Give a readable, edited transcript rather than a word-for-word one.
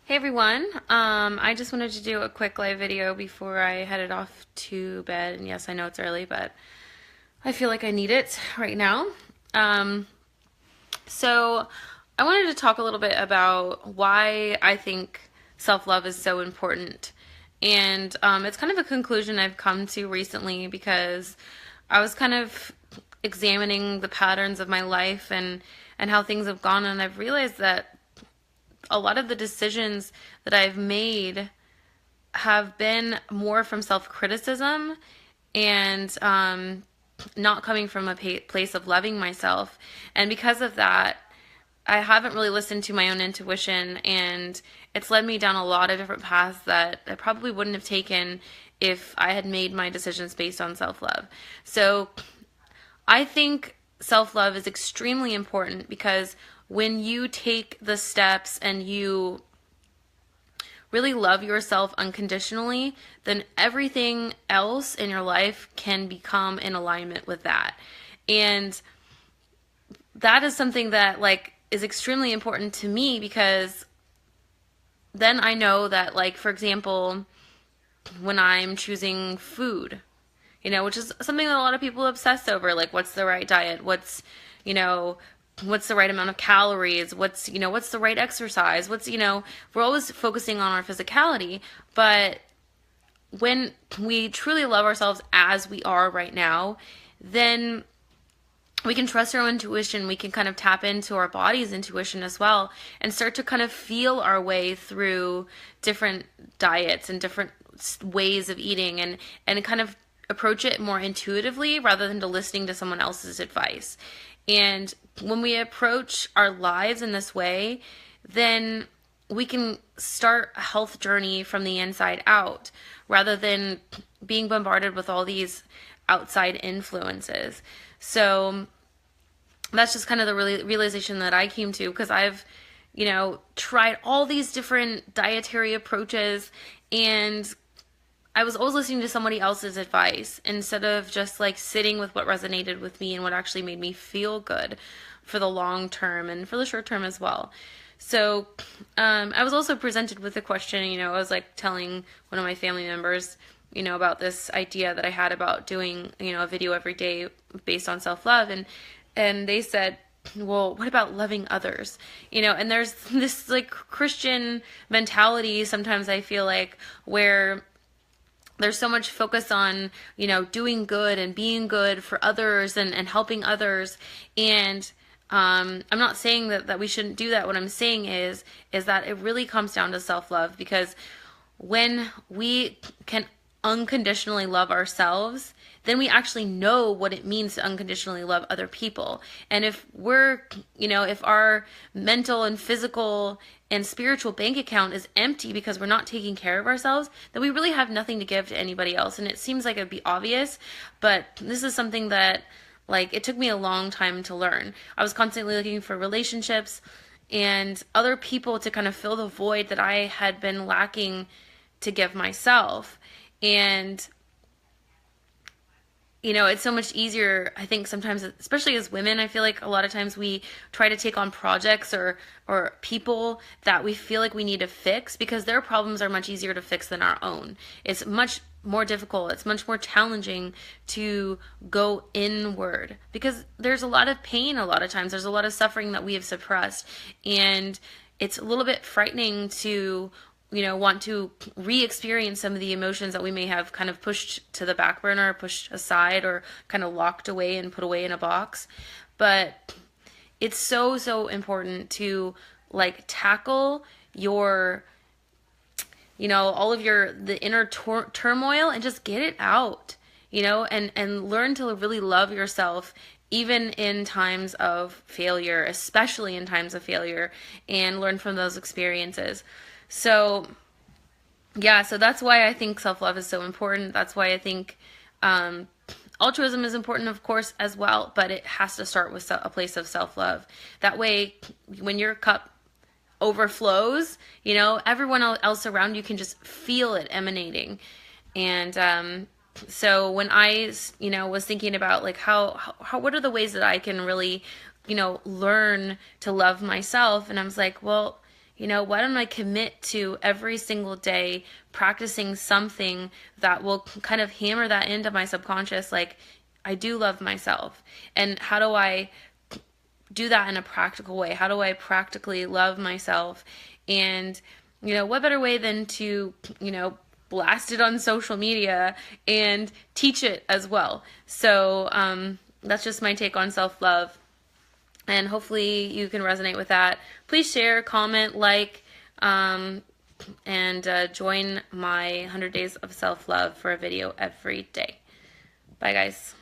Hey everyone, I just wanted to do a quick live video before I headed off to bed. And yes, I know it's early, but I feel like I need it right now. Um, so I wanted to talk a little bit about why I think self-love is so important. And it's kind of a conclusion I've come to recently because I was kind of examining the patterns of my life and how things have gone, and I've realized that a lot of the decisions that I've made have been more from self-criticism and not coming from a place of loving myself. And because of that, I haven't really listened to my own intuition, and it's led me down a lot of different paths that I probably wouldn't have taken if I had made my decisions based on self-love. So I think self-love is extremely important because when you take the steps and you really love yourself unconditionally, then everything else in your life can become in alignment with that. And that is something that is extremely important to me because then I know that, for example, when I'm choosing food, which is something that a lot of people obsess over, like what's the right diet, you know, what's the right amount of calories, what's the right exercise, we're always focusing on our physicality, but when we truly love ourselves as we are right now, then we can trust our own intuition. We can kind of tap into our body's intuition as well and start to kind of feel our way through different diets and different ways of eating and kind of approach it more intuitively rather than to listening to someone else's advice. And when we approach our lives in this way, then we can start a health journey from the inside out rather than being bombarded with all these outside influences. So that's just kind of the realization that I came to because I've, tried all these different dietary approaches, and I was always listening to somebody else's advice instead of just sitting with what resonated with me and what actually made me feel good for the long term and for the short term as well. So I was also presented with a question. I was telling one of my family members, about this idea that I had about doing, a video every day based on self-love, and they said, well, what about loving others? And there's this Christian mentality sometimes I feel where there's so much focus on, doing good and being good for others and helping others. And I'm not saying that we shouldn't do that. What I'm saying is that it really comes down to self-love, because when we can unconditionally love ourselves, then we actually know what it means to unconditionally love other people. And if we're, if our mental and physical and spiritual bank account is empty because we're not taking care of ourselves, then we really have nothing to give to anybody else. And it seems like it'd be obvious, but this is something that it took me a long time to learn. I was constantly looking for relationships and other people to kind of fill the void that I had been lacking to give myself. And it's so much easier, I think, sometimes, especially as women. I feel like a lot of times we try to take on projects or people that we feel like we need to fix because their problems are much easier to fix than our own. It's much more difficult. It's much more challenging to go inward because there's a lot of pain a lot of times. There's a lot of suffering that we have suppressed. And it's a little bit frightening to want to re-experience some of the emotions that we may have kind of pushed to the back burner, pushed aside, or kind of locked away and put away in a box. But it's so, so important to tackle your, all of the inner turmoil and just get it out, and learn to really love yourself even in times of failure, especially in times of failure, and learn from those experiences. So, yeah, so that's why I think self-love is so important. That's why I think altruism is important, of course, as well, but it has to start with a place of self-love. That way, when your cup overflows, everyone else around you can just feel it emanating. And so when I, was thinking about how what are the ways that I can really, learn to love myself, and I was like, well, why don't I commit to every single day practicing something that will kind of hammer that into my subconscious, like, I do love myself. And how do I do that in a practical way? How do I practically love myself? And, what better way than to, blast it on social media and teach it as well. So that's just my take on self-love. And hopefully you can resonate with that. Please share, comment, like, and join my 100 Days of Self-Love for a video every day. Bye, guys.